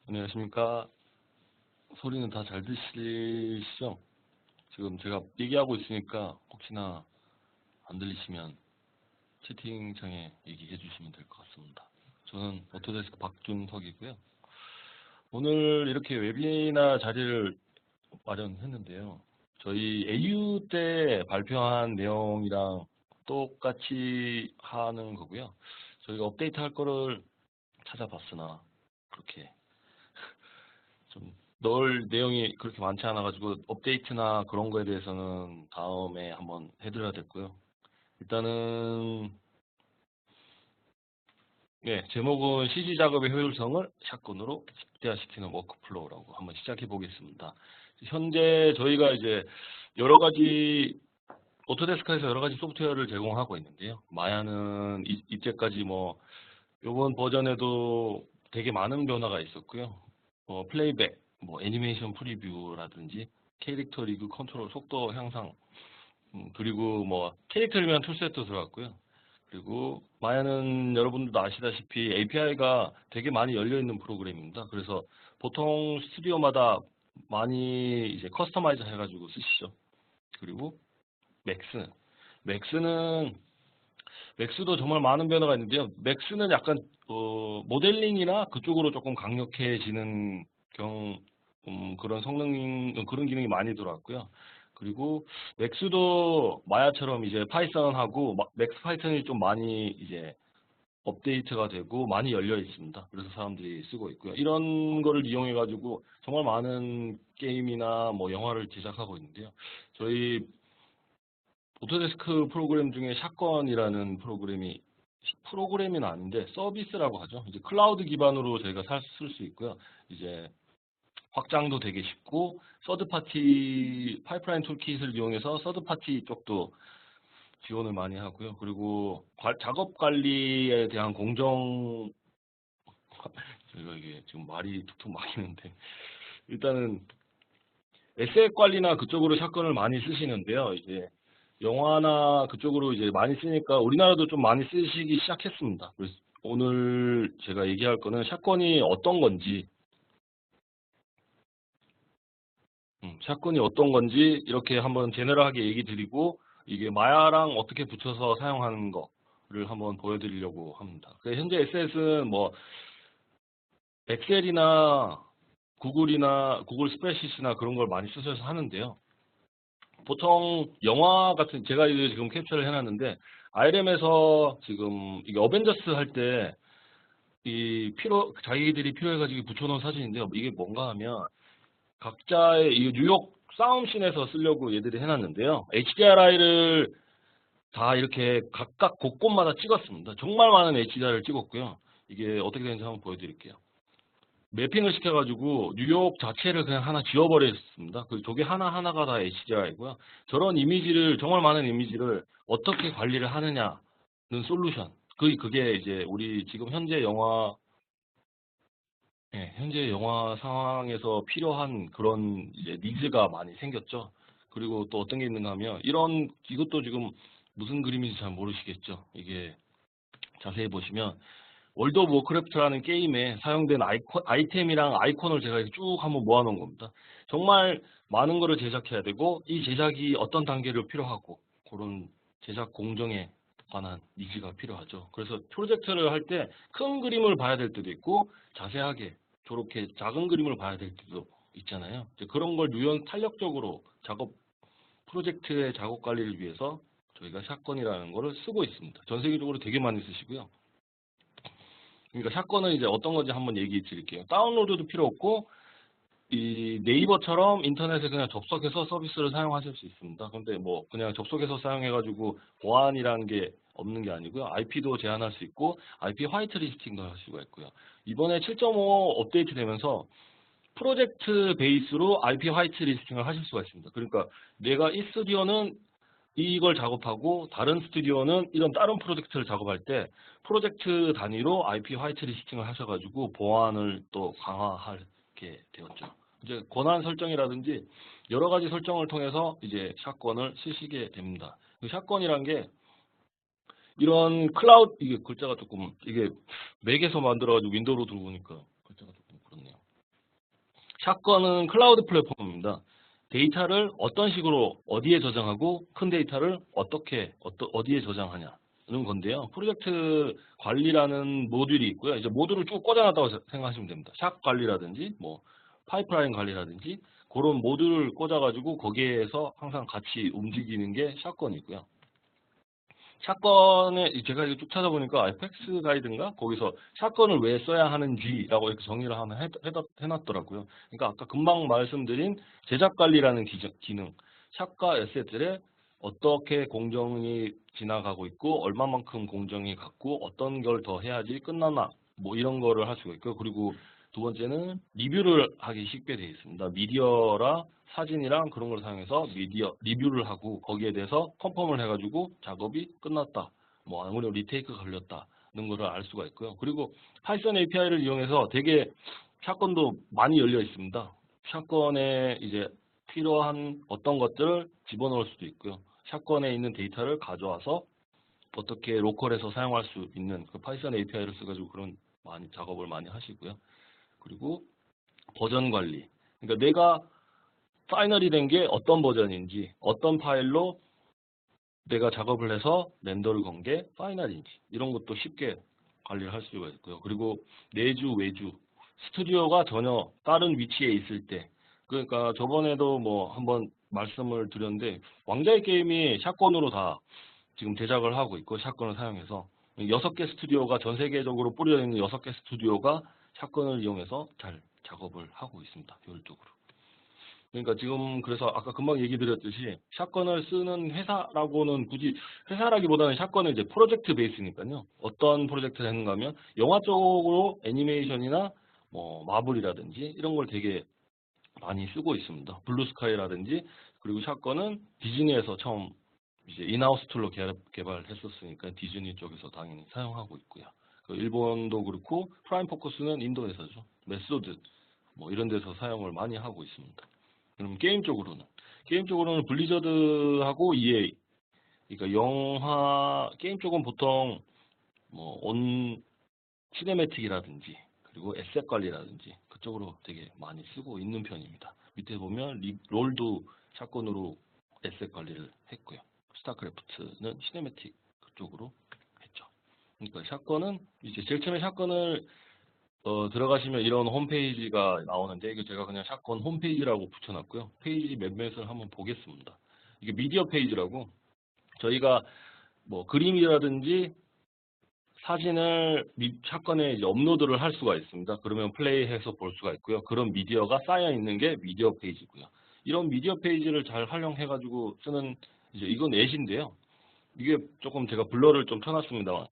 안녕하십니까. 소리는 다 잘 들리시죠? 지금 제가 얘기하고 있으니까 혹시나 안 들리시면 채팅창에 얘기해 주시면 될 것 같습니다. 저는 오토데스크 박준석이고요. 오늘 이렇게 웨비나 자리를 마련했는데요. 저희 AU 때 발표한 내용이랑 똑같이 하는 거고요. 저희가 업데이트 할 거를 찾아봤으나 그렇게 좀 넣을 내용이 그렇게 많지 않아가지고 업데이트나 그런 거에 대해서는 다음에 한번 해드려야 됐고요. 일단은 제목은 CG 작업의 효율성을 샷건으로 극대화시키는 워크플로우라고 한번 시작해 보겠습니다. 현재 저희가 이제 여러 가지 오토데스크에서 여러 가지 소프트웨어를 제공하고 있는데요. 마야는 이때까지 뭐 이번 버전에도 되게 많은 변화가 있었고요. 플레이백, 애니메이션 프리뷰라든지 캐릭터 리그 컨트롤 속도 향상, 그리고 캐릭터 리그라는 툴셋도 들어갔고요. 그리고 마야는 여러분들도 아시다시피 API가 되게 많이 열려 있는 프로그램입니다. 그래서 보통 스튜디오마다 많이 이제 커스터마이즈 해가지고 쓰시죠. 그리고 맥스, 맥스는 맥스도 정말 많은 변화가 있는데요. 맥스는 약간 모델링이나 그쪽으로 조금 강력해지는 그런 그런 기능이 많이 들어왔고요. 그리고 맥스도 마야처럼 이제 파이썬하고 맥스 파이썬이 좀 많이 이제 업데이트가 되고 많이 열려 있습니다. 그래서 사람들이 쓰고 있고요. 이런 거를 이용해 가지고 정말 많은 게임이나 영화를 제작하고 있는데요. 저희 오토데스크 프로그램 중에 샷건이라는 프로그램은 아닌데 서비스라고 하죠. 이제 클라우드 기반으로 저희가 쓸 수 있고요. 이제 확장도 되게 쉽고 서드 파티 파이프라인 툴킷을 이용해서 서드 파티 쪽도 지원을 많이 하고요. 그리고 작업 관리에 대한 저희가 이게 지금 말이 툭툭 막히는데 일단은 에셋 관리나 그쪽으로 샷건을 많이 쓰시는데요. 이제 영화나 그쪽으로 이제 많이 쓰니까 우리나라도 좀 많이 쓰시기 시작했습니다. 그래서 오늘 제가 얘기할 거는 샷건이 어떤 건지, 샷건이 어떤 건지 이렇게 한번 제너럴하게 얘기 드리고 이게 마야랑 어떻게 붙여서 사용하는 거를 한번 보여드리려고 합니다. 현재 에셋은 엑셀이나 구글 스프레시트나 그런 걸 많이 쓰셔서 하는데요. 보통 영화 같은 제가 이제 지금 캡처를 해놨는데 IRM에서 지금 이게 어벤져스 할 때 이 자기들이 필요해가지고 붙여놓은 사진인데요. 이게 뭔가 하면 각자의 이 뉴욕 싸움씬에서 쓰려고 얘들이 해놨는데요. HDRI를 다 이렇게 각각 곳곳마다 찍었습니다. 정말 많은 HDR을 찍었고요. 이게 어떻게 되는지 한번 보여드릴게요. 매핑을 시켜가지고 뉴욕 자체를 그냥 하나 지워버렸습니다. 저게 하나하나가 다 HDR이고요. 저런 정말 많은 이미지를 어떻게 관리를 하느냐는 솔루션. 그게 이제 우리 지금 현재 영화 상황에서 필요한 그런 이제 니즈가 많이 생겼죠. 그리고 또 어떤 게 있는가 하면 이것도 지금 무슨 그림인지 잘 모르시겠죠. 이게 자세히 보시면 월드 오브 워크래프트라는 게임에 사용된 아이템이랑 아이콘을 제가 이렇게 쭉 한번 모아놓은 겁니다. 정말 많은 거를 제작해야 되고 이 제작이 어떤 단계를 필요하고 그런 제작 공정에 관한 니즈가 필요하죠. 그래서 프로젝트를 할 때 큰 그림을 봐야 될 때도 있고 자세하게 저렇게 작은 그림을 봐야 될 때도 있잖아요. 이제 그런 걸 탄력적으로 프로젝트의 작업 관리를 위해서 저희가 샷건이라는 거를 쓰고 있습니다. 전 세계적으로 되게 많이 쓰시고요. 그러니까 샷건은 이제 어떤 건지 한번 얘기해 드릴게요. 다운로드도 필요 없고 이 네이버처럼 인터넷에 그냥 접속해서 서비스를 사용하실 수 있습니다. 근데 그냥 접속해서 사용해가지고 보안이라는 게 없는 게 아니고요. IP도 제한할 수 있고 IP 화이트 리스팅도 할 수가 있고요. 이번에 7.5 업데이트 되면서 프로젝트 베이스로 IP 화이트 리스팅을 하실 수가 있습니다. 그러니까 내가 이 스튜디오는 이걸 작업하고 다른 스튜디오는 이런 다른 프로젝트를 작업할 때 프로젝트 단위로 IP 화이트 리스팅을 하셔가지고 보안을 또 강화하게 되었죠. 이제 권한 설정이라든지 여러 가지 설정을 통해서 이제 샷건을 쓰시게 됩니다. 샷건이란 게 이런 클라우드 이게 글자가 조금 이게 맥에서 만들어가지고 윈도우로 들어오니까 글자가 조금 그렇네요. 샷건은 클라우드 플랫폼입니다. 데이터를 어떤 식으로 어디에 저장하고 큰 데이터를 어디에 저장하냐는 건데요. 프로젝트 관리라는 모듈이 있고요. 이제 모듈을 쭉 꽂아놨다고 생각하시면 됩니다. 샷 관리라든지 뭐 파이프라인 관리라든지 그런 모듈을 꽂아가지고 거기에서 항상 같이 움직이는 게 샷건이고요. 샷건에 제가 이거 쭉 찾아보니까 FX 가이드인가 거기서 샷건을 왜 써야 하는지라고 이렇게 정의를 하나 해놨더라고요. 그러니까 아까 금방 말씀드린 제작 관리라는 기능, 샷과 에셋들에 어떻게 공정이 지나가고 있고 얼마만큼 공정이 갔고 어떤 걸 더 해야지 끝나나 뭐 이런 거를 할 수가 있고요. 그리고 두 번째는 리뷰를 하기 쉽게 되어 있습니다. 미디어라 사진이랑 그런 걸 사용해서 리뷰를 하고 거기에 대해서 컨펌을 해가지고 작업이 끝났다. 뭐 아무래도 리테이크 걸렸다는 거를 알 수가 있고요. 그리고 파이썬 API를 이용해서 되게 샷건도 많이 열려 있습니다. 샷건에 이제 필요한 어떤 것들을 집어넣을 수도 있고요. 샷건에 있는 데이터를 가져와서 어떻게 로컬에서 사용할 수 있는 그 파이썬 API를 써가지고 그런 작업을 많이 하시고요. 그리고 버전 관리. 그러니까 내가 파이널이 된 게 어떤 버전인지, 어떤 파일로 내가 작업을 해서 렌더를 건 게 파이널인지 이런 것도 쉽게 관리를 할 수가 있고요. 그리고 내주, 외주, 스튜디오가 전혀 다른 위치에 있을 때 그러니까 저번에도 뭐 한번 말씀을 드렸는데 왕자의 게임이 샷건으로 다 지금 제작을 하고 있고 샷건을 사용해서 6개 스튜디오가 전 세계적으로 뿌려 있는 6개 스튜디오가 샷건을 이용해서 잘 작업을 하고 있습니다. 효율적으로. 그러니까 지금 그래서 아까 금방 얘기 드렸듯이 샷건을 쓰는 회사라고는 굳이 회사라기보다는 샷건은 이제 프로젝트 베이스니까요. 어떤 프로젝트를 했는가 하면 영화 쪽으로 애니메이션이나 뭐 마블이라든지 이런 걸 되게 많이 쓰고 있습니다. 블루스카이라든지 그리고 샷건은 디즈니에서 처음 이제 인하우스 툴로 개발했었으니까 디즈니 쪽에서 당연히 사용하고 있고요. 그 일본도 그렇고 프라임 포커스는 인도 회사죠. 메소드 뭐 이런 데서 사용을 많이 하고 있습니다. 그럼 게임 쪽으로는 블리자드하고 EA. 그러니까 영화 게임 쪽은 보통 뭐 온 시네매틱이라든지 그리고 에셋 관리라든지 그쪽으로 되게 많이 쓰고 있는 편입니다. 밑에 보면 롤도 샷건으로 에셋 관리를 했고요. 스타크래프트는 시네매틱 그쪽으로 했죠. 그러니까 샷건은 이제 제일 처음에 샷건을 들어가시면 이런 홈페이지가 나오는데 이거 제가 그냥 샷건 홈페이지라고 붙여놨고요. 페이지 몇몇을 한번 보겠습니다. 이게 미디어 페이지라고 저희가 뭐 그림이라든지 사진을 샷건에 이제 업로드를 할 수가 있습니다. 그러면 플레이해서 볼 수가 있고요. 그런 미디어가 쌓여 있는 게 미디어 페이지고요. 이런 미디어 페이지를 잘 활용해가지고 쓰는 이제 이건 넷인데요. 이게 조금 제가 블러를 좀 쳐놨습니다만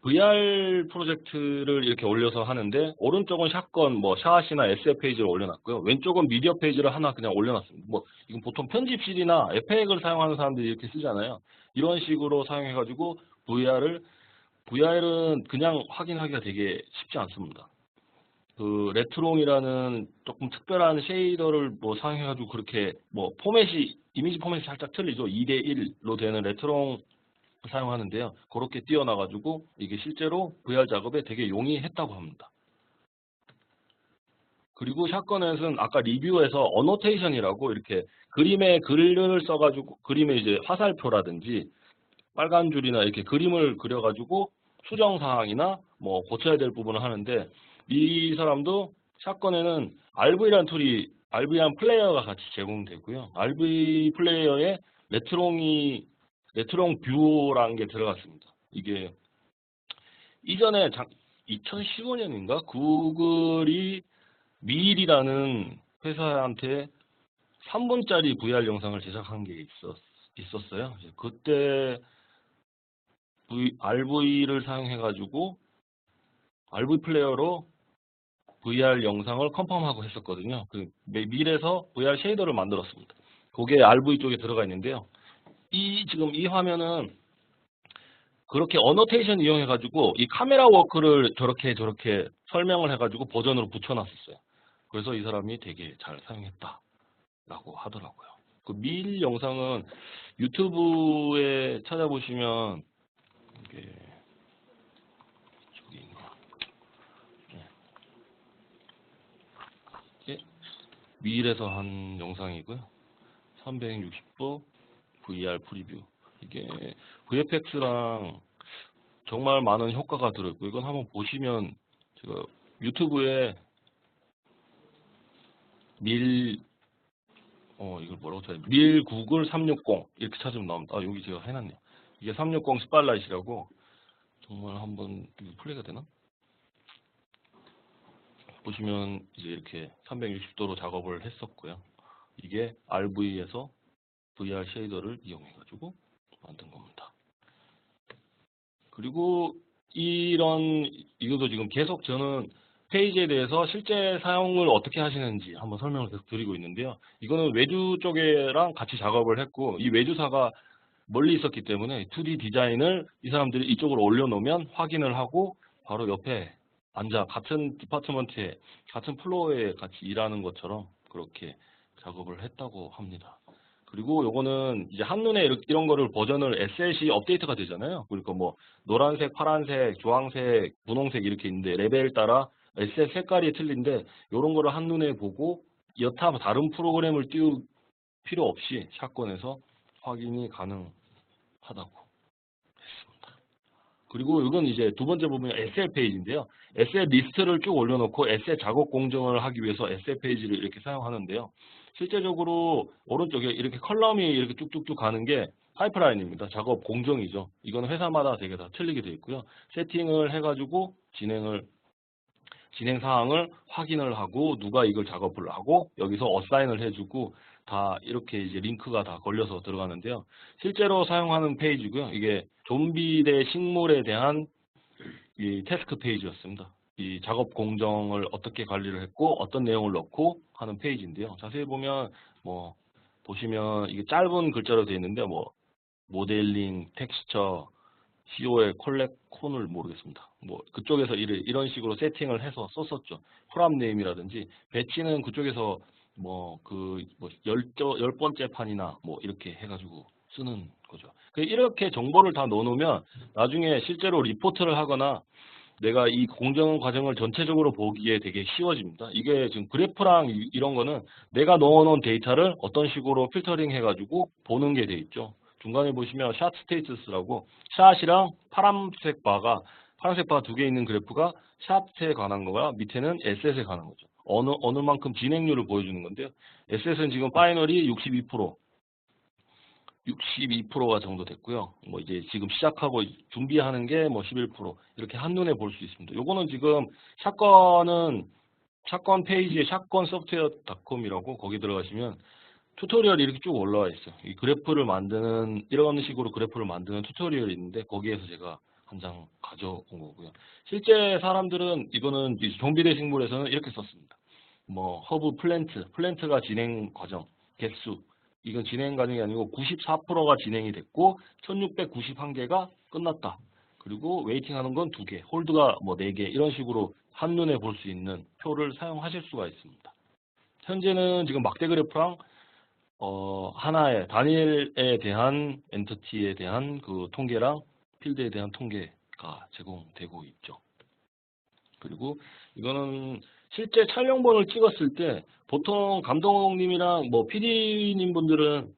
VR 프로젝트를 이렇게 올려서 하는데 오른쪽은 샷건 뭐 샷이나 SF 페이지를 올려놨고요. 왼쪽은 미디어 페이지를 하나 그냥 올려놨습니다. 뭐 이건 보통 편집실이나 에펙을 사용하는 사람들이 이렇게 쓰잖아요. 이런 식으로 사용해가지고 VR은 그냥 확인하기가 되게 쉽지 않습니다. 그 레트롱이라는 조금 특별한 쉐이더를 뭐 사용해가지고 그렇게 뭐 이미지 포맷이 살짝 틀리죠. 2:1로 되는 레트롱 사용하는데요. 그렇게 띄워놔가지고 이게 실제로 VR 작업에 되게 용이했다고 합니다. 그리고 샷건넷은 아까 리뷰에서 어노테이션이라고 이렇게 그림에 글을 써가지고 그림에 이제 화살표라든지 빨간 줄이나 이렇게 그림을 그려가지고 수정사항이나 뭐 고쳐야 될 부분을 하는데 이 사람도 샷건에는 RV라는 플레이어가 같이 제공되고요. RV 플레이어에 레트롱 뷰라는 게 들어갔습니다. 이게 이전에 2015년인가 구글이 밀이라는 회사한테 3분짜리 VR 영상을 제작한 게 있었어요. 그때 RV를 사용해가지고 RV 플레이어로 VR 영상을 컨펌하고 했었거든요. 그 밀에서 VR 쉐이더를 만들었습니다. 그게 RV 쪽에 들어가 있는데요. 지금 이 화면은 그렇게 어노테이션 이용해가지고 이 카메라 워크를 저렇게 설명을 해가지고 버전으로 붙여놨었어요. 그래서 이 사람이 되게 잘 사용했다라고 하더라고요. 그 밀 영상은 유튜브에 찾아보시면 이게 저기 있나? 예. 미일에서 한 영상이고요. 360도 VR 프리뷰. 이게 VFX랑 정말 많은 효과가 들어있고, 이건 한번 보시면 제가 유튜브에 이걸 뭐라고 쳐야 돼? 밀 구글 360 이렇게 찾으면 나옵니다. 아, 여기 제가 해놨네요. 이게 360 스팔라이트라고. 정말 한번 플레이가 되나? 보시면 이제 이렇게 360도로 작업을 했었고요. 이게 RV에서 VR 쉐이더를 이용해가지고 만든 겁니다. 그리고 이것도 지금 계속 저는 페이지에 대해서 실제 사용을 어떻게 하시는지 한번 설명을 계속 드리고 있는데요. 이거는 외주 쪽에랑 같이 작업을 했고, 이 외주사가 멀리 있었기 때문에 2D 디자인을 이 사람들이 이쪽으로 올려놓으면 확인을 하고 바로 옆에 앉아 같은 디파트먼트에 같은 플로어에 같이 일하는 것처럼 그렇게 작업을 했다고 합니다. 그리고 요거는 이제 한눈에 이런 거를 버전을 에셋이 업데이트가 되잖아요. 그러니까 뭐 노란색, 파란색, 주황색, 분홍색 이렇게 있는데 레벨 따라 에셋 색깔이 틀린데 이런 거를 한눈에 보고 여타 다른 프로그램을 띄울 필요 없이 샷건에서 확인이 가능하다고 했습니다. 그리고 이건 이제 두 번째 부분이 에셋 페이지인데요. 에셋 리스트를 쭉 올려놓고 에셋 작업 공정을 하기 위해서 에셋 페이지를 이렇게 사용하는데요. 실제적으로 오른쪽에 이렇게 컬럼이 이렇게 쭉쭉쭉 가는 게 파이프라인입니다. 작업 공정이죠. 이건 회사마다 되게 다 틀리게 되어 있고요. 세팅을 해가지고 진행 사항을 확인을 하고 누가 이걸 작업을 하고 여기서 어사인을 해주고 다 이렇게 이제 링크가 다 걸려서 들어가는데요. 실제로 사용하는 페이지고요. 이게 좀비 대 식물에 대한 이 태스크 페이지였습니다. 이 작업 공정을 어떻게 관리를 했고 어떤 내용을 넣고 하는 페이지인데요. 자세히 보면 뭐 보시면 이게 짧은 글자로 되어 있는데 뭐 모델링, 텍스처, COL 콜렉콘을 모르겠습니다. 뭐 그쪽에서 이런 식으로 세팅을 해서 썼었죠. 프람 네임이라든지 배치는 그쪽에서 열 번째 판이나 뭐 이렇게 해가지고 쓰는 거죠. 이렇게 정보를 다 넣어놓으면 나중에 실제로 리포트를 하거나 내가 이 공정 과정을 전체적으로 보기에 되게 쉬워집니다. 이게 지금 그래프랑 이런 거는 내가 넣어놓은 데이터를 어떤 식으로 필터링 해가지고 보는 게 돼 있죠. 중간에 보시면 샷 스테이터스라고 샷이랑 파란색 바가 두 개 있는 그래프가 샷에 관한 거가 밑에는 에셋에 관한 거죠. 어느 만큼 진행률을 보여주는 건데요. 에셋은 지금 파이널이 62%가 정도 됐고요. 뭐 이제 지금 시작하고 준비하는 게 뭐 11% 이렇게 한눈에 볼 수 있습니다. 요거는 지금 샷건 페이지에 샷건 소프트웨어닷컴이라고 거기 들어가시면 튜토리얼이 이렇게 쭉 올라와 있어요. 이 그래프를 만드는 이런 식으로 그래프를 만드는 튜토리얼이 있는데 거기에서 제가 한 장 가져온 거고요. 실제 사람들은 이거는 좀비 대 식물에서는 이렇게 썼습니다. 뭐 허브 플랜트가 진행 과정 개수 이건 진행 과정이 아니고 94%가 진행이 됐고 1691개가 끝났다. 그리고 웨이팅하는 건 2개, 홀드가 뭐 4개 이런 식으로 한눈에 볼 수 있는 표를 사용하실 수가 있습니다. 현재는 지금 막대 그래프랑 하나의 단일에 대한 엔티티에 대한 그 통계랑 필드에 대한 통계가 제공되고 있죠. 그리고 이거는 실제 촬영본을 찍었을 때 보통 감독님이랑 뭐 PD님 분들은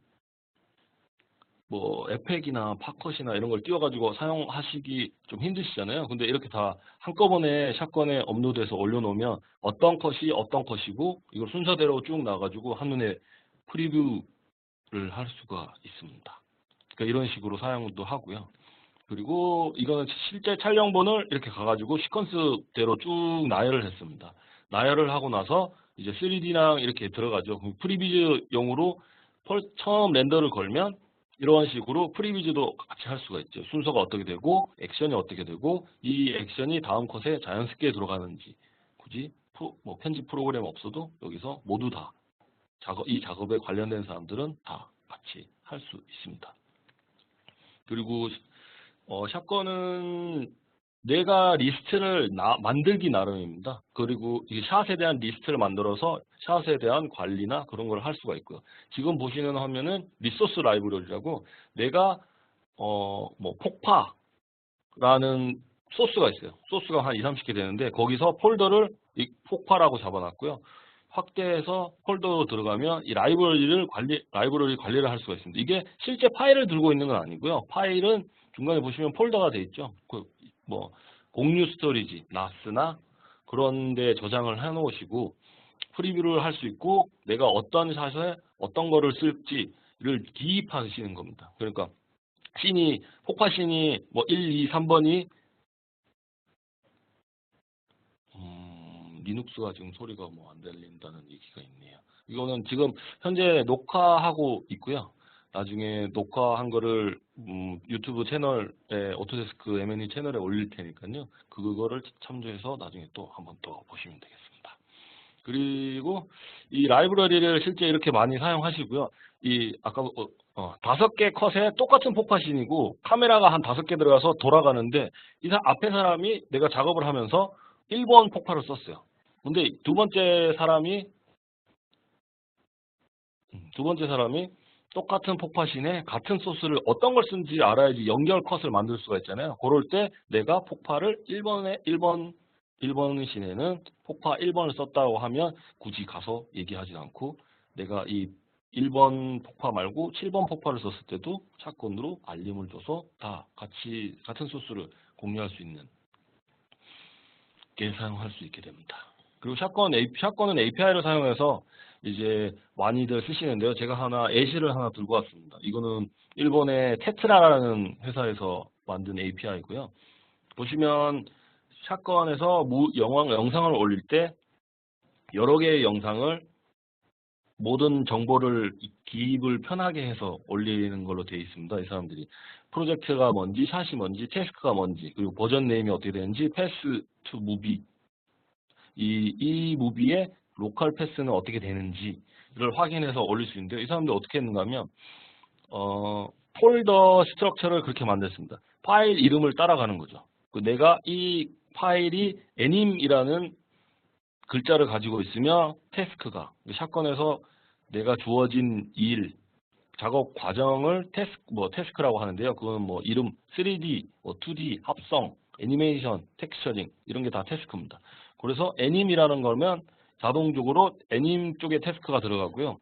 뭐 에펙이나 팝컷이나 이런 걸 띄워가지고 사용하시기 좀 힘드시잖아요. 근데 이렇게 다 한꺼번에 샷건에 업로드해서 올려놓으면 어떤 컷이 어떤 컷이고 이걸 순서대로 쭉 나가지고 한눈에 프리뷰를 할 수가 있습니다. 그러니까 이런 식으로 사용도 하고요. 그리고 이거는 실제 촬영본을 이렇게 가가지고 시퀀스대로 쭉 나열을 했습니다. 나열을 하고 나서 이제 3D랑 이렇게 들어가죠. 프리뷰즈용으로 처음 렌더를 걸면 이런 식으로 프리뷰즈도 같이 할 수가 있죠. 순서가 어떻게 되고 액션이 어떻게 되고 이 액션이 다음 컷에 자연스럽게 들어가는지 굳이 뭐 편집 프로그램 없어도 여기서 모두 다 이 작업에 관련된 사람들은 다 같이 할 수 있습니다. 그리고 샷건은 내가 리스트를 만들기 나름입니다. 그리고 이 샷에 대한 리스트를 만들어서 샷에 대한 관리나 그런 걸 할 수가 있고요. 지금 보시는 화면은 리소스 라이브러리라고 내가 뭐 폭파라는 소스가 있어요. 소스가 한 2, 30개 되는데 거기서 폴더를 폭파라고 잡아놨고요. 확대해서 폴더로 들어가면 이 라이브러리 관리를 할 수가 있습니다. 이게 실제 파일을 들고 있는 건 아니고요. 파일은 중간에 보시면 폴더가 돼 있죠. 뭐 공유 스토리지, 나스나 그런 데 저장을 해 놓으시고 프리뷰를 할 수 있고 내가 어떤 샷에 어떤 거를 쓸지를 기입하시는 겁니다. 그러니까 폭파 씬이 뭐 1, 2, 3번이 리눅스가 지금 소리가 뭐 안 들린다는 얘기가 있네요. 이거는 지금 현재 녹화하고 있고요. 나중에 녹화한 거를 유튜브 채널에 오토데스크 M&E 채널에 올릴 테니까요. 그거를 참조해서 나중에 또 한번 더 보시면 되겠습니다. 그리고 이 라이브러리를 실제 이렇게 많이 사용하시고요. 이 아까 5개 컷에 똑같은 폭파신이고 카메라가 한 5개 들어가서 돌아가는데 앞에 사람이 내가 작업을 하면서 1번 폭파를 썼어요. 근데 두 번째 사람이 똑같은 폭파신에 같은 소스를 어떤 걸 쓴지 알아야지 연결 컷을 만들 수가 있잖아요. 그럴 때 내가 폭파를 1번 신에는 폭파 1번을 썼다고 하면 굳이 가서 얘기하지 않고 내가 이 1번 폭파 말고 7번 폭파를 썼을 때도 샷건으로 알림을 줘서 다 같은 소스를 공유할 수 있는 게 사용할 수 있게 됩니다. 그리고 샷건은 API를 사용해서 이제 많이들 쓰시는데요. 제가 예시를 하나 들고 왔습니다. 이거는 일본의 테트라라는 회사에서 만든 API고요. 보시면 샷건에서 영상을 올릴 때 여러 개의 영상을 모든 정보를 기입을 편하게 해서 올리는 걸로 되어 있습니다. 이 사람들이 프로젝트가 뭔지, 샷이 뭔지, 태스크가 뭔지, 그리고 버전 네임이 어떻게 되는지, 패스 투 무비, 이 무비의 로컬 패스는 어떻게 되는지를 확인해서 올릴 수 있는데요. 이 사람들이 어떻게 했는가 하면 폴더 스트럭처를 그렇게 만들었습니다. 파일 이름을 따라가는 거죠. 내가 이 파일이 애님이라는 글자를 가지고 있으며 태스크가 샷건에서 내가 주어진 작업 과정을 태스크라고 하는데요. 그거는 뭐 이름 3D, 2D, 합성, 애니메이션, 텍스처링 이런 게 다 태스크입니다. 그래서 애님이라는 거면 자동적으로 애님 쪽에 태스크가 들어가고요.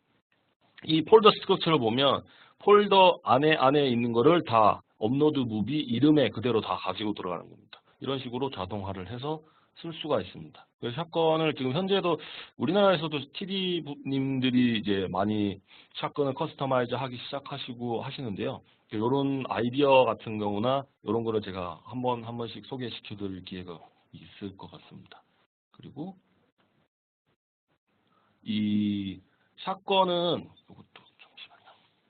이 폴더 스트럭처를 보면 폴더 안에 있는 거를 다 업로드 무비 이름에 그대로 다 가지고 들어가는 겁니다. 이런 식으로 자동화를 해서 쓸 수가 있습니다. 그래서 샷건을 지금 현재도 우리나라에서도 TD님들이 이제 많이 샷건을 커스터마이즈 하기 시작하시고 하시는데요. 이런 아이디어 같은 경우나 이런 거를 제가 한 번씩 소개시켜 드릴 기회가 있을 것 같습니다. 그리고 이 샷건은 이것도 잠시만요.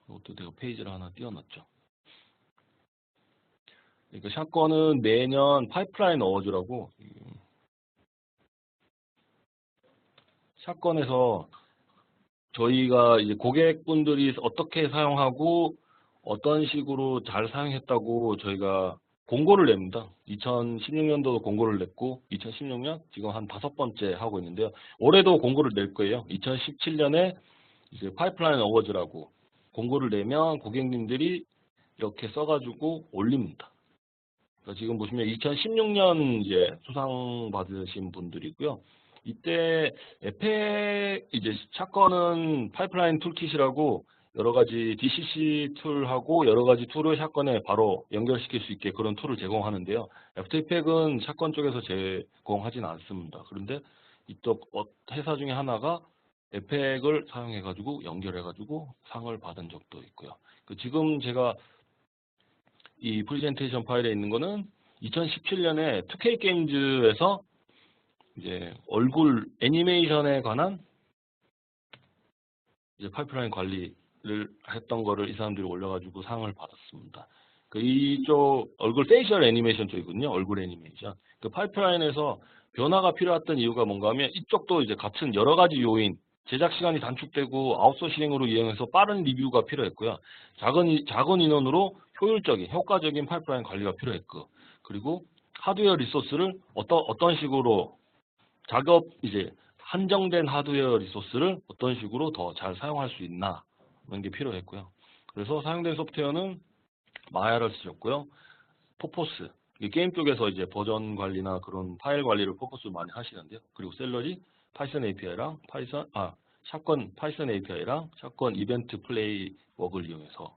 이것도 내가 페이지를 하나 띄워놨죠. 그러니까 샷건은 매년 파이프라인 어워즈라고 샷건에서 저희가 이제 고객분들이 어떻게 사용하고 어떤 식으로 잘 사용했다고 저희가 공고를 냅니다. 2016년도도 공고를 냈고 2016년 지금 한 5번째 하고 있는데요. 올해도 공고를 낼 거예요. 2017년에 이제 파이프라인 어워즈라고 공고를 내면 고객님들이 이렇게 써가지고 올립니다. 그러니까 지금 보시면 2016년 이제 수상 받으신 분들이고요. 이때 이제 샷건은 파이프라인 툴킷이라고 여러 가지 DCC 툴하고 여러 가지 툴을 샷건에 바로 연결시킬 수 있게 그런 툴을 제공하는데요. 애프터 이펙은 샷건 쪽에서 제공하진 않습니다. 그런데 이쪽 회사 중에 하나가 에펙을 사용해가지고 연결해가지고 상을 받은 적도 있고요. 지금 제가 이 프레젠테이션 파일에 있는 거는 2017년에 2K 게임즈에서 이제 얼굴 애니메이션에 관한 이제 파이프라인 관리를 했던 거를 이 사람들이 올려가지고 상을 받았습니다. 이쪽 얼굴 페이셜 애니메이션 쪽이거든요. 얼굴 애니메이션. 파이프라인에서 변화가 필요했던 이유가 뭔가 하면 이쪽도 이제 같은 여러 가지 요인, 제작 시간이 단축되고 아웃소싱으로 이용해서 빠른 리뷰가 필요했고요. 작은 인원으로 효과적인 파이프라인 관리가 필요했고, 그리고 하드웨어 리소스를 어떤 식으로 이제 한정된 하드웨어 리소스를 어떤 식으로 더 잘 사용할 수 있나 그런 게 필요했고요. 그래서 사용된 소프트웨어는 마야를 쓰셨고요. 포포스 게임 쪽에서 이제 버전 관리나 그런 파일 관리를 포포스 많이 하시는데요. 그리고 샐러리 파이썬 API랑 샷건 파이썬 API랑 샷건 이벤트 플레이워크를 이용해서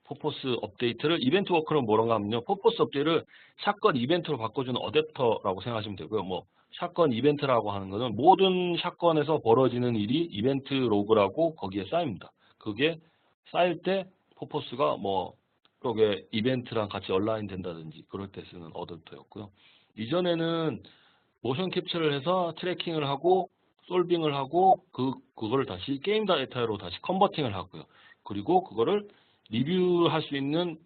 퍼포스 업데이트를 이벤트 워크는 뭐란가 하면요. 퍼포스 업데이트를 샷건 이벤트로 바꿔주는 어댑터라고 생각하시면 되고요. 뭐 샷건 이벤트라고 하는 거는 모든 샷건에서 벌어지는 일이 이벤트 로그라고 거기에 쌓입니다. 그게 쌓일 때 퍼포스가 뭐 그게 이벤트랑 같이 얼라인 된다든지 그럴 때 쓰는 어댑터였고요. 이전에는 모션 캡처를 해서 트래킹을 하고 솔빙을 하고 그거를 다시 게임 데이터로 다시 컨버팅을 하고요. 그리고 그거를 리뷰할 수 있는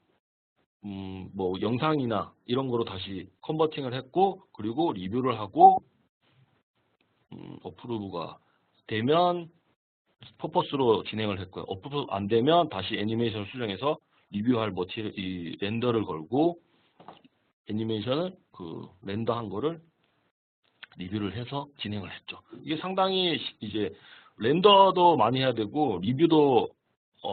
뭐 영상이나 이런 거로 다시 컨버팅을 했고 그리고 리뷰를 하고 어프로브가 되면 퍼포스로 진행을 했고요. 어프로브 안 되면 다시 애니메이션을 수정해서 리뷰할 머티리얼 이 렌더를 걸고 애니메이션을 그 렌더한 거를 리뷰를 해서 진행을 했죠. 이게 상당히 이제 렌더도 많이 해야 되고 리뷰도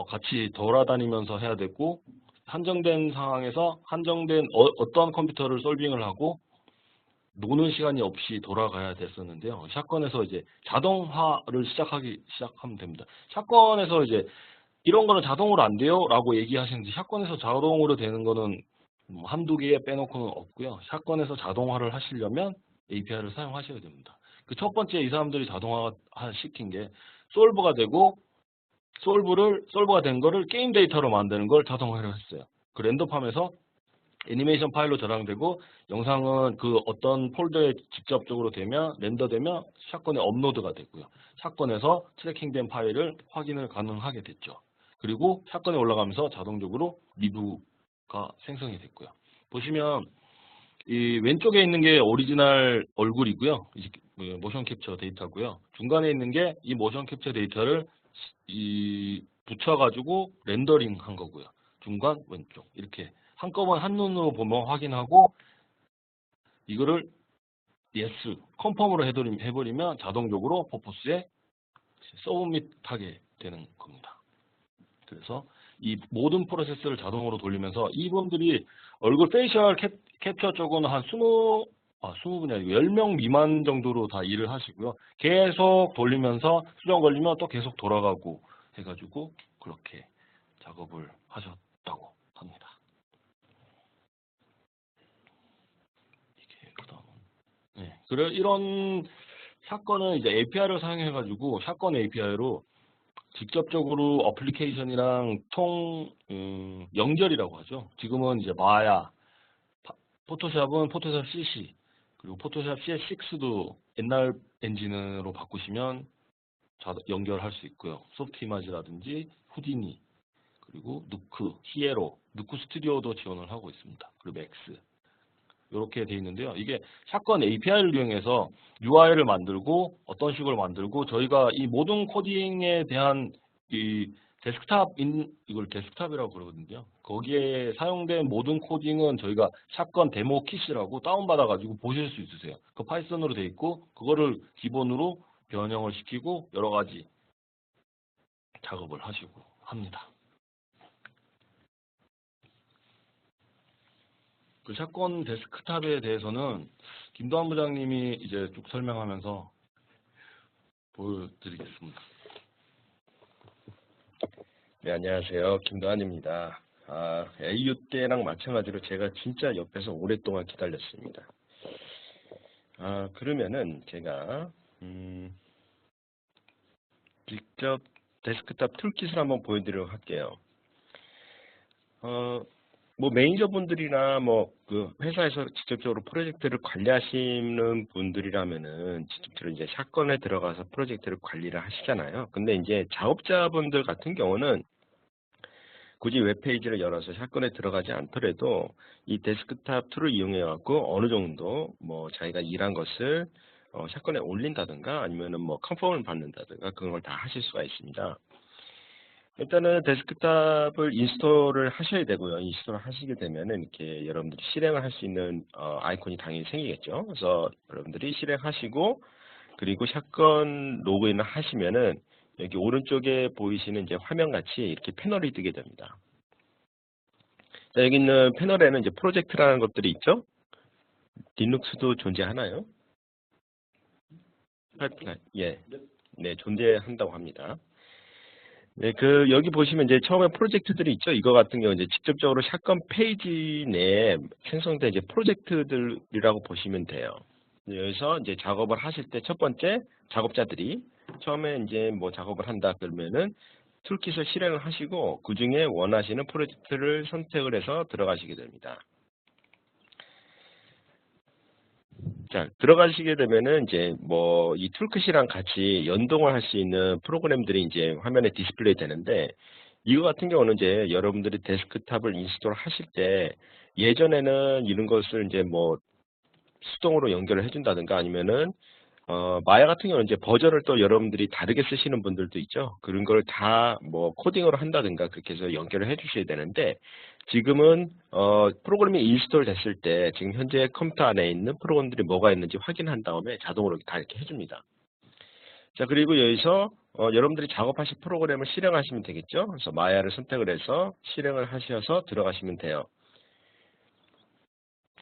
같이 돌아다니면서 해야 되고 한정된 상황에서 한정된 어떤 컴퓨터를 솔빙을 하고 노는 시간이 없이 돌아가야 됐었는데요. 샷건에서 이제 자동화를 시작하면 됩니다. 샷건에서 이제 이런 거는 자동으로 안 돼요? 라고 얘기하시는데 샷건에서 자동으로 되는 거는 한두 개 빼놓고는 없고요. 샷건에서 자동화를 하시려면 API를 사용하셔야 됩니다. 그 첫 번째 이 사람들이 자동화 시킨 게 솔브가 되고 솔브가 된 거를 게임 데이터로 만드는 걸 자동화를 했어요. 그 랜덤팜에서 애니메이션 파일로 저장되고 영상은 그 어떤 폴더에 직접적으로 되면 렌더되면 샷건에 업로드가 되고요. 샷건에서 트래킹된 파일을 확인을 가능하게 됐죠. 그리고 샷건에 올라가면서 자동적으로 리뷰가 생성이 됐고요. 보시면 이 왼쪽에 있는 게 오리지널 얼굴이고요. 모션 캡처 데이터고요. 중간에 있는 게 이 모션 캡처 데이터를 붙여가지고 렌더링 한 거고요. 중간 왼쪽 이렇게 한꺼번에 한눈으로 보면 확인하고 이거를 yes, 컨펌으로 해버리면 자동적으로 퍼포스에 서브밋하게 되는 겁니다. 그래서 이 모든 프로세스를 자동으로 돌리면서 이분들이 얼굴 페이셜 캡처 쪽은 한 20분이 아니고 10명 미만 정도로 다 일을 하시고요. 계속 돌리면서 수정 걸리면 또 계속 돌아가고 해가지고 그렇게 작업을 하셨다고 합니다. 네, 그래 이런 샷건은 이제 API를 사용해가지고 샷건 API로 직접적으로 어플리케이션이랑 연결이라고 하죠. 지금은 이제 마야, 포토샵은 포토샵 CC, 그리고 포토샵 CS6도 옛날 엔진으로 바꾸시면 연결할 수 있고요. 소프트 이미지라든지 후디니, 그리고 누크, 히에로, 누크 스튜디오도 지원을 하고 있습니다. 그리고 맥스. 이렇게 돼 있는데요. 이게 샷건 API를 이용해서 UI를 만들고 어떤 식으로 만들고 저희가 이 모든 코딩에 대한 이 이걸 데스크탑이라고 그러거든요. 거기에 사용된 모든 코딩은 저희가 샷건 데모 킷이라고 다운받아 가지고 보실 수 있으세요. 그 파이썬으로 돼 있고 그거를 기본으로 변형을 시키고 여러 가지 작업을 하시고 합니다. 그 샷건 데스크탑에 대해서는 김도환 부장님이 이제 쭉 설명하면서 보여드리겠습니다. 네, 안녕하세요. 김도환입니다. AU 때랑 마찬가지로 제가 진짜 옆에서 오랫동안 기다렸습니다. 그러면은 제가 직접 데스크탑 툴킷을 한번 보여드리도록 할게요. 뭐 매니저분들이나 뭐 그 회사에서 직접적으로 프로젝트를 관리하시는 분들이라면은 직접적으로 이제 샷건에 들어가서 프로젝트를 관리를 하시잖아요. 근데 이제 작업자분들 같은 경우는 굳이 웹페이지를 열어서 샷건에 들어가지 않더라도 이 데스크탑 툴을 이용해 갖고 어느 정도 뭐 자기가 일한 것을 샷건에 올린다든가 아니면은 뭐 컨펌을 받는다든가 그런 걸 다 하실 수가 있습니다. 일단은 데스크탑을 인스톨을 하셔야 되고요. 인스톨을 하시게 되면은 이렇게 여러분들이 실행을 할 수 있는 아이콘이 당연히 생기겠죠. 그래서 여러분들이 실행하시고 그리고 샷건 로그인을 하시면은 여기 오른쪽에 보이시는 이제 화면 같이 이렇게 패널이 뜨게 됩니다. 자, 여기 있는 패널에는 이제 프로젝트라는 것들이 있죠. 리눅스도 존재하나요? 파이프라인, 예, 네, 존재한다고 합니다. 네, 여기 보시면 이제 처음에 프로젝트들이 있죠. 이거 같은 경우 이제 직접적으로 샷건 페이지 내에 생성된 이제 프로젝트들이라고 보시면 돼요. 여기서 이제 작업을 하실 때 첫 번째 작업자들이 처음에 이제 뭐 작업을 한다 그러면은 툴킷을 실행을 하시고 그 중에 원하시는 프로젝트를 선택을 해서 들어가시게 됩니다. 자, 들어가시게 되면은 이제 뭐 이 툴킷이랑 같이 연동을 할 수 있는 프로그램들이 이제 화면에 디스플레이 되는데 이거 같은 경우는 이제 여러분들이 데스크탑을 인스톨 하실 때 예전에는 이런 것을 이제 뭐 수동으로 연결을 해준다든가 아니면은 마야 같은 경우는 이제 버전을 또 여러분들이 다르게 쓰시는 분들도 있죠. 그런 걸 다 뭐 코딩으로 한다든가 그렇게 해서 연결을 해 주셔야 되는데 지금은 프로그램이 인스톨 됐을 때 지금 현재 컴퓨터 안에 있는 프로그램들이 뭐가 있는지 확인한 다음에 자동으로 다 이렇게 해줍니다. 자, 그리고 여기서 여러분들이 작업하실 프로그램을 실행하시면 되겠죠. 그래서 마야를 선택을 해서 실행을 하셔서 들어가시면 돼요.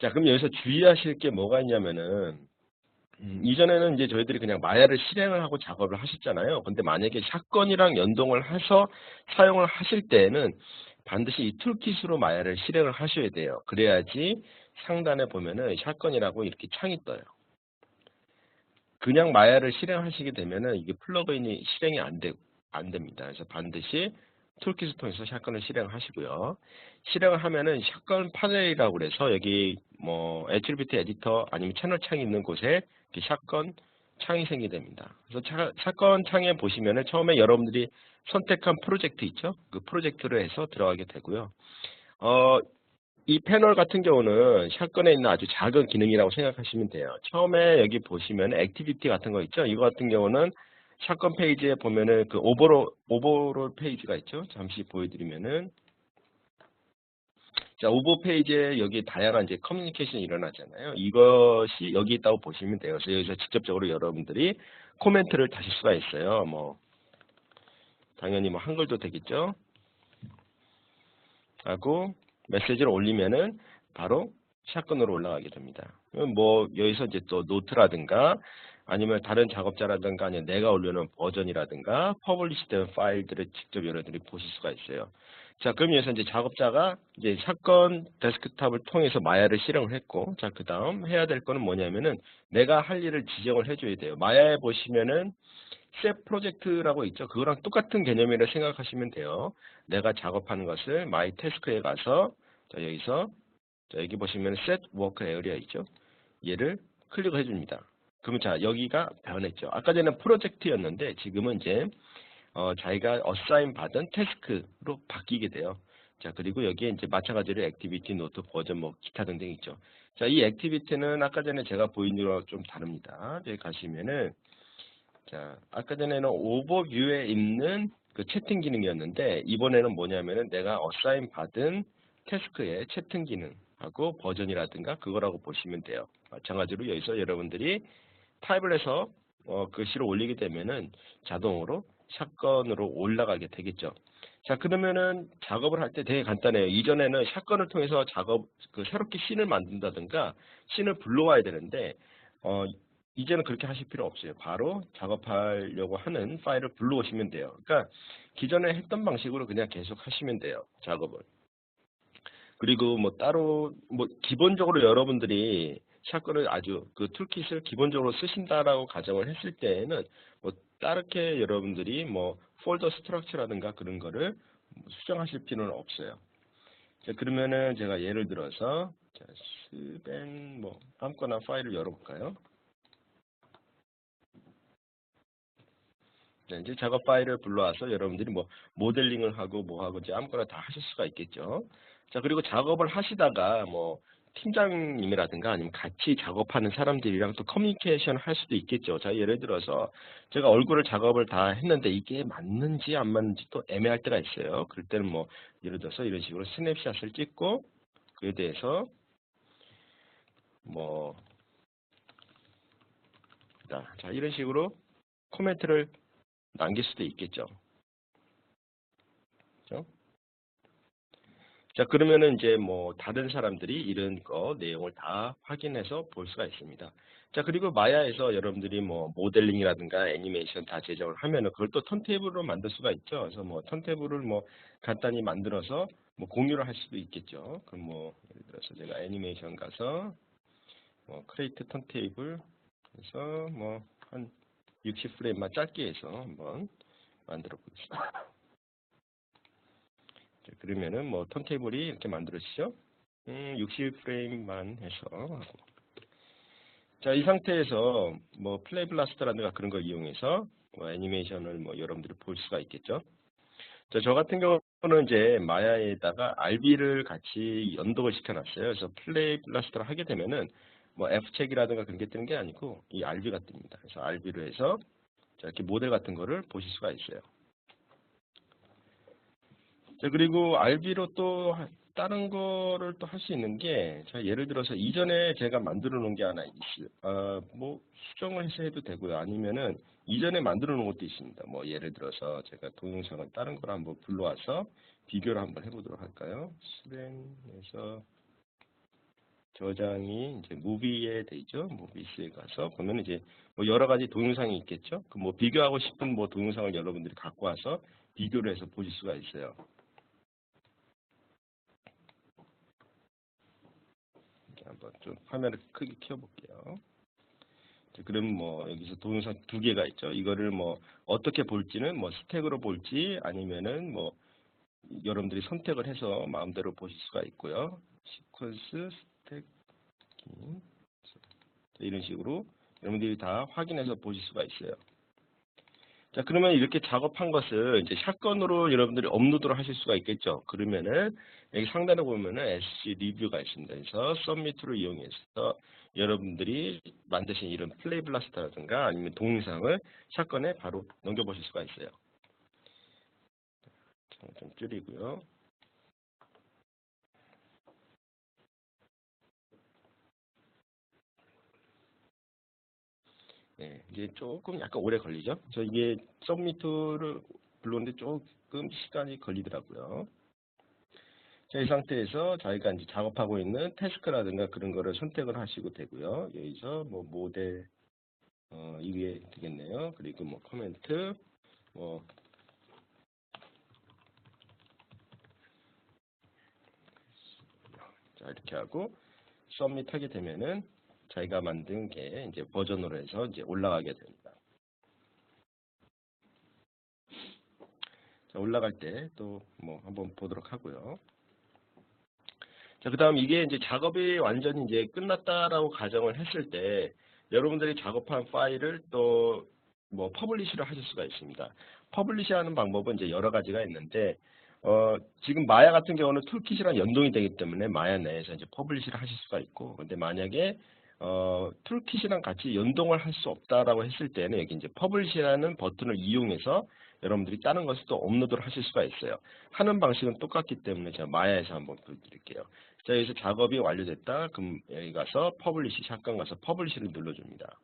자, 그럼 여기서 주의하실 게 뭐가 있냐면은 이전에는 이제 저희들이 그냥 마야를 실행을 하고 작업을 하셨잖아요. 근데 만약에 샷건이랑 연동을 해서 사용을 하실 때에는 반드시 이 툴킷으로 마야를 실행을 하셔야 돼요. 그래야지 상단에 보면은 샷건이라고 이렇게 창이 떠요. 그냥 마야를 실행하시게 되면은 이게 플러그인이 실행이 안 됩니다. 그래서 반드시 툴킷을 통해서 샷건을 실행하시고요. 실행을 하면은 샷건 파넬이라고 그래서 여기 뭐 애트리뷰트 에디터 아니면 채널 창이 있는 곳에 이렇게 샷건 창이 생기게 됩니다. 그래서 샷건 창에 보시면은 처음에 여러분들이 선택한 프로젝트 있죠? 그 프로젝트를 해서 들어가게 되고요. 이 패널 같은 경우는 샷건에 있는 아주 작은 기능이라고 생각하시면 돼요. 처음에 여기 보시면 액티비티 같은 거 있죠? 이거 같은 경우는 샷건 페이지에 보면은 그 오버롤 페이지가 있죠? 잠시 보여드리면은 자, 오버 페이지에 여기 다양한 이제 커뮤니케이션이 일어나잖아요. 이것이 여기 있다고 보시면 돼요. 그래서 여기서 직접적으로 여러분들이 코멘트를 다실 수가 있어요. 뭐 당연히 뭐 한글도 되겠죠? 하고 메시지를 올리면은 바로 샷건으로 올라가게 됩니다. 뭐 여기서 이제 또 노트라든가 아니면 다른 작업자라든가 아니면 내가 올려놓은 버전이라든가 퍼블리시된 파일들을 직접 여러분들이 보실 수가 있어요. 자, 그럼 여기서 이제 작업자가 이제 샷건 데스크탑을 통해서 마야를 실행을 했고, 자, 그 다음 해야 될 거는 뭐냐면은 내가 할 일을 지정을 해줘야 돼요. 마야에 보시면은 셋 프로젝트라고 있죠. 그거랑 똑같은 개념이라 생각하시면 돼요. 내가 작업하는 것을 마이 태스크에 가서 자, 여기서 자, 여기 보시면 셋 워크 에어리아 있죠. 얘를 클릭을 해줍니다. 그러면 자, 여기가 변했죠. 아까 전에 프로젝트였는데 지금은 이제 자기가 어사인 받은 태스크로 바뀌게 돼요. 자, 그리고 여기에 이제 마찬가지로 액티비티, 노트, 버전, 뭐 기타 등등 있죠. 자, 이 액티비티는 아까 전에 제가 보인 거랑 좀 다릅니다. 여기 가시면은 자, 아까 전에는 오버뷰에 있는 그 채팅 기능이었는데 이번에는 뭐냐면은 내가 어사인 받은 태스크의 채팅 기능하고 버전이라든가 그거라고 보시면 돼요. 마찬가지로 여기서 여러분들이 타입을 해서 글씨를 올리게 되면은 자동으로 샷건으로 올라가게 되겠죠. 자, 그러면은 작업을 할 때 되게 간단해요. 이전에는 샷건을 통해서 새롭게 씬을 만든다든가 씬을 불러와야 되는데 이제는 그렇게 하실 필요 없어요. 바로 작업하려고 하는 파일을 불러오시면 돼요. 그러니까 기존에 했던 방식으로 그냥 계속 하시면 돼요. 작업을. 그리고 뭐 따로 뭐 기본적으로 여러분들이 샷건을 아주 그 툴킷을 기본적으로 쓰신다라고 가정을 했을 때에는 뭐 다르게 여러분들이 뭐 폴더 스트럭처라든가 그런 거를 수정하실 필요는 없어요. 자, 그러면은 제가 예를 들어서 자, 스벤 뭐 아무거나 파일을 열어볼까요? 네, 이제 작업 파일을 불러와서 여러분들이 뭐 모델링을 하고 뭐 하고 이제 아무거나 다 하실 수가 있겠죠. 자, 그리고 작업을 하시다가 뭐 팀장님이라든가 아니면 같이 작업하는 사람들이랑 또 커뮤니케이션 할 수도 있겠죠. 자, 예를 들어서 제가 얼굴을 작업을 다 했는데 이게 맞는지 안 맞는지 또 애매할 때가 있어요. 그럴 때는 뭐 예를 들어서 이런 식으로 스냅샷을 찍고 그에 대해서 뭐 자, 이런 식으로 코멘트를 남길 수도 있겠죠. 그렇죠? 자, 그러면은 이제 뭐 다른 사람들이 이런 거 내용을 다 확인해서 볼 수가 있습니다. 자, 그리고 마야에서 여러분들이 뭐 모델링이라든가 애니메이션 다 제작을 하면은 그걸 또 턴테이블로 만들 수가 있죠. 그래서 뭐 턴테이블을 뭐 간단히 만들어서 뭐 공유를 할 수도 있겠죠. 그럼 뭐 예를 들어서 제가 애니메이션 가서 뭐 크레이트 턴테이블 그래서 뭐 한 60프레임만 짧게 해서 한번 만들어 보겠습니다. 자, 그러면은 뭐 턴테이블이 이렇게 만들어지죠. 60프레임만 해서 하고. 자, 이 상태에서 뭐 플레이 블라스터라든가 그런 걸 이용해서 뭐 애니메이션을 뭐 여러분들이 볼 수가 있겠죠. 자, 저 같은 경우는 이제 마야에다가 RB를 같이 연동을 시켜놨어요. 그래서 플레이 블라스터를 하게 되면은 뭐 F책이라든가 그런 게 뜨는 게 아니고 이 RB가 뜹니다. 그래서 RB로 해서 자, 이렇게 모델 같은 거를 보실 수가 있어요. 자, 그리고 RB로 또 다른 거를 또 할 수 있는 게, 자, 예를 들어서 이전에 제가 만들어 놓은 게 하나 있어요. 뭐 수정을 해서 해도 되고요. 아니면은 이전에 만들어 놓은 것도 있습니다. 뭐 예를 들어서 제가 동영상을 다른 걸 한번 불러와서 비교를 한번 해보도록 할까요? 수랭에서 저장이 이제 무비에 돼 있죠. 무비스에 가서 보면 이제 뭐 여러 가지 동영상이 있겠죠. 그 뭐 비교하고 싶은 뭐 동영상을 여러분들이 갖고 와서 비교를 해서 보실 수가 있어요. 한번 좀 화면을 크게 키워볼게요. 그럼 뭐 여기서 동영상 두 개가 있죠. 이거를 뭐 어떻게 볼지는 뭐 스택으로 볼지 아니면은 뭐 여러분들이 선택을 해서 마음대로 보실 수가 있고요. 시퀀스, 스택, 이런 식으로 여러분들이 다 확인해서 보실 수가 있어요. 자, 그러면 이렇게 작업한 것을 이제 샷건으로 여러분들이 업로드를 하실 수가 있겠죠. 그러면은 여기 상단에 보면은 SC 리뷰가 있습니다. 그래서 서밋을 이용해서 여러분들이 만드신 이런 플레이 블라스터라든가 아니면 동영상을 샷건에 바로 넘겨보실 수가 있어요. 좀 줄이고요. 네, 이제 조금 약간 오래 걸리죠. 저 이게 서밋을 불렀는데 조금 시간이 걸리더라고요. 자, 이 상태에서 저희가 이제 작업하고 있는 태스크라든가 그런 거를 선택을 하시고 되고요. 여기서 뭐 모델 이 위에 되겠네요. 그리고 뭐 코멘트 뭐 자, 이렇게 하고 서밋 하게 되면은 저희가 만든 게 이제 버전으로 해서 이제 올라가게 됩니다. 자, 올라갈 때 또 뭐 한번 보도록 하고요. 자, 그다음 이게 이제 작업이 완전히 이제 끝났다라고 가정을 했을 때 여러분들이 작업한 파일을 또 뭐 퍼블리시를 하실 수가 있습니다. 퍼블리시 하는 방법은 이제 여러 가지가 있는데 지금 마야 같은 경우는 툴킷이랑 연동이 되기 때문에 마야 내에서 이제 퍼블리시를 하실 수가 있고 근데 만약에 툴킷이랑 같이 연동을 할 수 없다라고 했을 때는 여기 이제 퍼블리시라는 버튼을 이용해서 여러분들이 다른 것을 또 업로드를 하실 수가 있어요. 하는 방식은 똑같기 때문에 제가 마야에서 한번 보여드릴게요. 자, 여기서 작업이 완료됐다. 그럼 여기 가서 퍼블리시, 샷건 가서 퍼블리시를 눌러줍니다.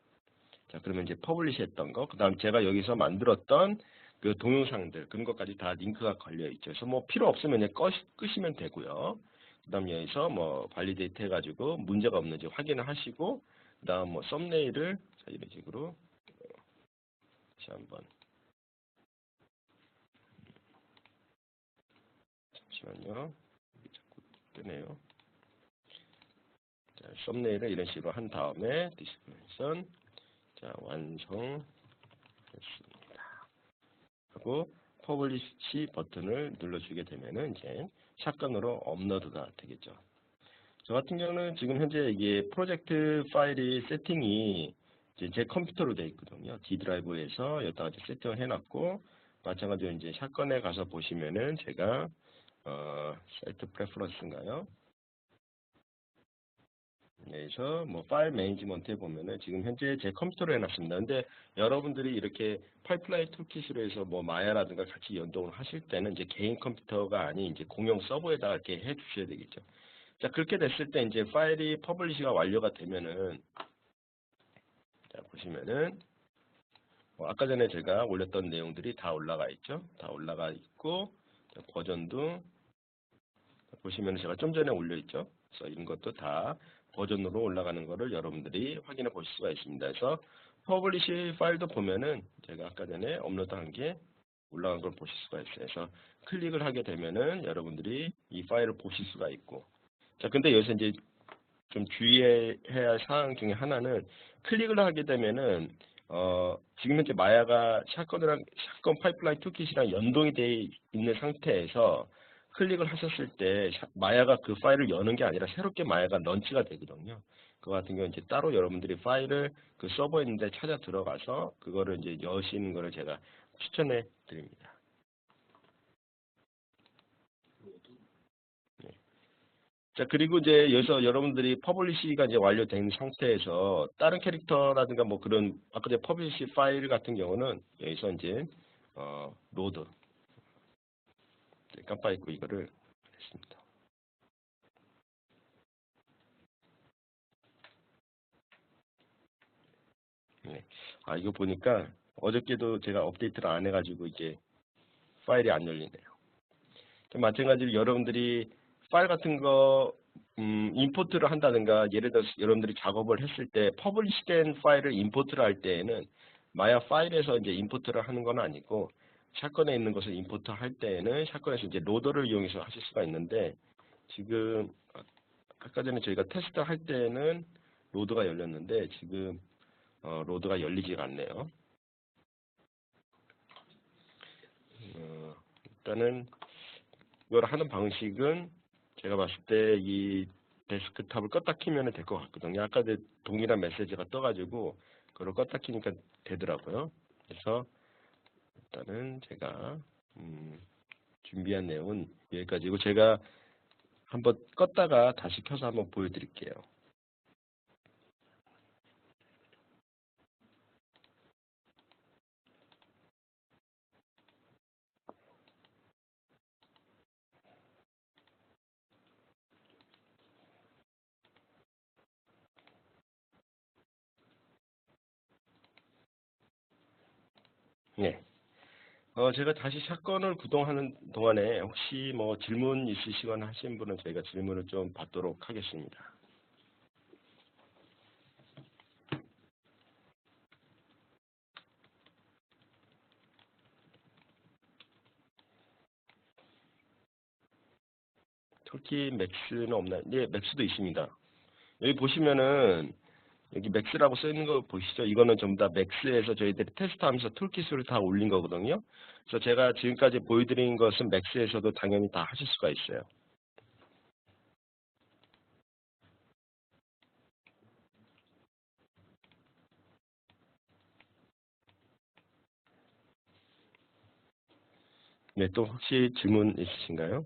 자, 그러면 이제 퍼블리시 했던 거, 그 다음 제가 여기서 만들었던 그 동영상들, 그런 것까지 다 링크가 걸려 있죠. 그래서 뭐 필요 없으면 그냥 끄시면 되고요. 그 다음 여기서 뭐 발리데이트 해가지고 문제가 없는지 확인을 하시고, 그 다음 뭐 썸네일을, 자, 이런 식으로, 다시 한번. 잠시만요. 이게 자꾸 뜨네요. 자, 썸네일을 이런 식으로 한 다음에 디스크리션, 자, 완성했습니다. 하고 퍼블리시 버튼을 눌러주게 되면은 이제 샷건으로 업로드가 되겠죠. 저 같은 경우는 지금 현재 이게 프로젝트 파일이 세팅이 이제 제 컴퓨터로 되어 있거든요. D 드라이브에서 여기다가 세팅을 해놨고 마찬가지로 이제 샷건에 가서 보시면은 제가 사이트 프레퍼런스인가요? 여기서 뭐 파일 매니지먼트에 보면은 지금 현재 제 컴퓨터로 해놨습니다. 근데 여러분들이 이렇게 파이프라인 툴킷으로 해서 뭐 마야라든가 같이 연동을 하실 때는 이제 개인 컴퓨터가 아닌 이제 공용 서버에다가 이렇게 해 주셔야 되겠죠. 자, 그렇게 됐을 때 이제 파일이 퍼블리시가 완료가 되면은 자, 보시면은 뭐 아까 전에 제가 올렸던 내용들이 다 올라가 있죠. 다 올라가 있고 자, 버전도 보시면 제가 좀 전에 올려있죠. 그래서 이런 것도 다 버전으로 올라가는 거를 여러분들이 확인해 보실 수가 있습니다. 그래서 퍼블리시 파일도 보면은 제가 아까 전에 업로드한 게 올라간 걸 보실 수가 있어요. 그래서 클릭을 하게 되면은 여러분들이 이 파일을 보실 수가 있고. 자, 근데 여기서 이제 좀 주의해야 할 사항 중에 하나는 클릭을 하게 되면은 지금 현재 마야가 샷건 파이프라인 툴킷이랑 연동이 되어 있는 상태에서 클릭을 하셨을 때 마야가 그 파일을 여는 게 아니라 새롭게 마야가 런치가 되거든요. 그 같은 경우 이제 따로 여러분들이 파일을 그 서버에 있는데 찾아 들어가서 그거를 이제 여시는 거를 제가 추천해 드립니다. 네. 자, 그리고 이제 여기서 여러분들이 퍼블리시가 이제 완료된 상태에서 다른 캐릭터라든가 뭐 그런 아까 전에 퍼블리시 파일 같은 경우는 여기서 이제 로드 깜빡 잊고 이거를 했습니다. 네. 아, 이거 보니까 어저께도 제가 업데이트를 안 해가지고 이게 파일이 안 열리네요. 마찬가지로 여러분들이 파일 같은 거 임포트를 한다든가 예를 들어서 여러분들이 작업을 했을 때 퍼블리시된 파일을 임포트를 할 때에는 마야 파일에서 이제 임포트를 하는 건 아니고 샷건에 있는 것을 임포트 할 때에는 샷건에서 이제 로더를 이용해서 하실 수가 있는데 지금 아까 전에 저희가 테스트 할 때는 로드가 열렸는데 지금 로드가 열리지가 않네요. 일단은 이걸 하는 방식은 제가 봤을 때 이 데스크탑을 껐다 키면 될 것 같거든요. 아까 동일한 메시지가 떠가지고 그걸 껐다 키니까 되더라고요. 그래서 일단은 제가 준비한 내용은 여기까지고 제가 한번 껐다가 다시 켜서 한번 보여드릴게요. 네. 제가 다시 샷건을 구동하는 동안에 혹시 뭐 질문 있으시거나 하신 분은 저희가 질문을 좀 받도록 하겠습니다. 툴킷 맥스는 없나요? 네, 맥스도 있습니다. 여기 보시면은 여기 맥스라고 써 있는 거 보시죠? 이거는 전부 다 맥스에서 저희들이 테스트하면서 툴킷으로 다 올린 거거든요. 그래서 제가 지금까지 보여드린 것은 맥스에서도 당연히 다 하실 수가 있어요. 네, 또 혹시 질문 있으신가요?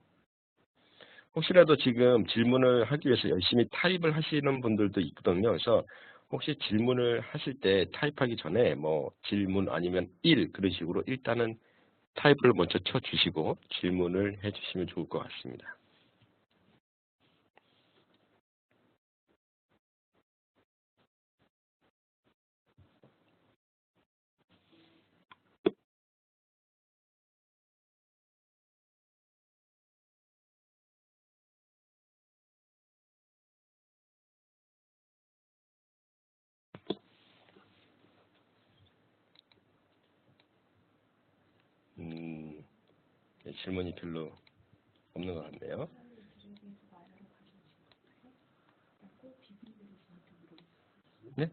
혹시라도 지금 질문을 하기 위해서 열심히 타입을 하시는 분들도 있거든요. 그래서 혹시 질문을 하실 때 타입하기 전에 뭐 질문 아니면 1 그런 식으로 일단은 타입을 먼저 쳐주시고 질문을 해주시면 좋을 것 같습니다. 네, 질문이 별로 없는 것 같네요. 네?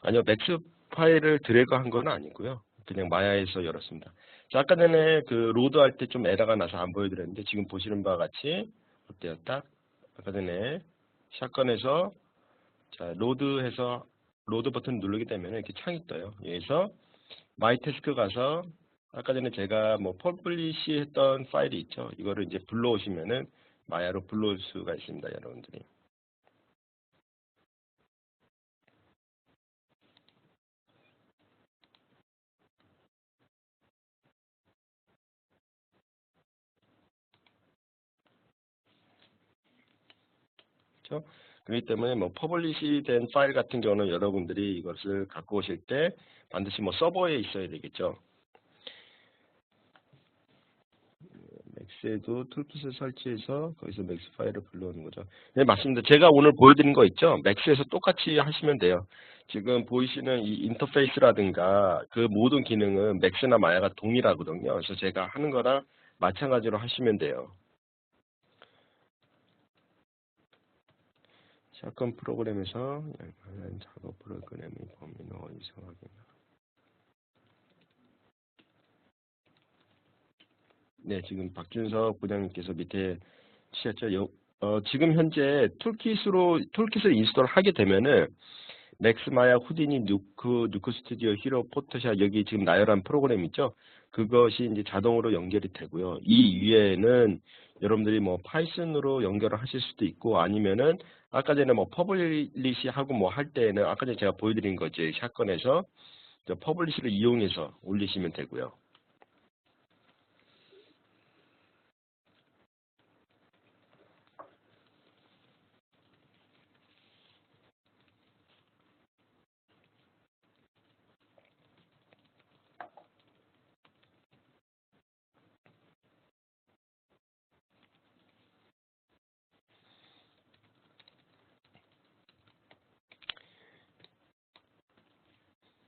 아니요, 맥스 파일을 드래그 한 건 아니고요. 그냥 마야에서 열었습니다. 자, 아까 전에 그 로드 할 때 좀 에러가 나서 안 보여드렸는데 지금 보시는 바와 같이 어때요? 딱 아까 전에 샷건에서 자 로드해서 로드 버튼 누르게 되면 이렇게 창이 떠요. 여기서 마이 태스크 가서 아까 전에 제가 뭐 퍼블리시 했던 파일이 있죠. 이거를 이제 불러오시면은 마야로 불러올 수가 있습니다, 여러분들이. 그렇죠? 그렇기 때문에 뭐 퍼블리시 된 파일 같은 경우는 여러분들이 이것을 갖고 오실 때 반드시 뭐 서버에 있어야 되겠죠. 맥스에도 툴킷을 설치해서 거기서 맥스 파일을 불러오는 거죠. 네, 맞습니다. 제가 오늘 보여드린 거 있죠? 맥스에서 똑같이 하시면 돼요. 지금 보이시는 이 인터페이스라든가 그 모든 기능은 맥스나 마야가 동일하거든요. 그래서 제가 하는 거랑 마찬가지로 하시면 돼요. 샷건 프로그램에서 관련 작업 프로그램의 범위는 어디서 확인하 네, 지금 박준석 부장님께서 밑에 치셨죠. 지금 현재 툴킷을 인스톨 하게 되면은 맥스마야, 후디니, 누크 스튜디오, 히로, 포토샵 여기 지금 나열한 프로그램 있죠. 그것이 이제 자동으로 연결이 되고요. 이 위에는 여러분들이 뭐 파이썬으로 연결을 하실 수도 있고 아니면은 아까 전에 뭐 퍼블리시하고 뭐 할 때는 아까 전에 제가 보여드린 거지 샷건에서 퍼블리시를 이용해서 올리시면 되고요.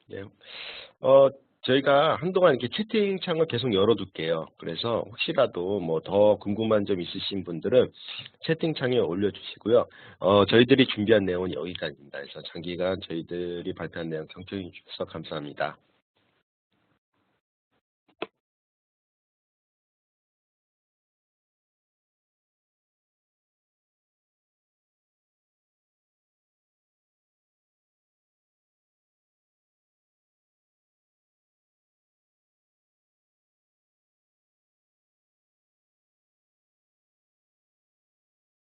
네. 저희가 한동안 이렇게 채팅창을 계속 열어둘게요. 그래서 혹시라도 뭐 더 궁금한 점 있으신 분들은 채팅창에 올려주시고요. 저희들이 준비한 내용은 여기까지입니다. 그래서 장기간 저희들이 발표한 내용 경청해 주셔서 감사합니다.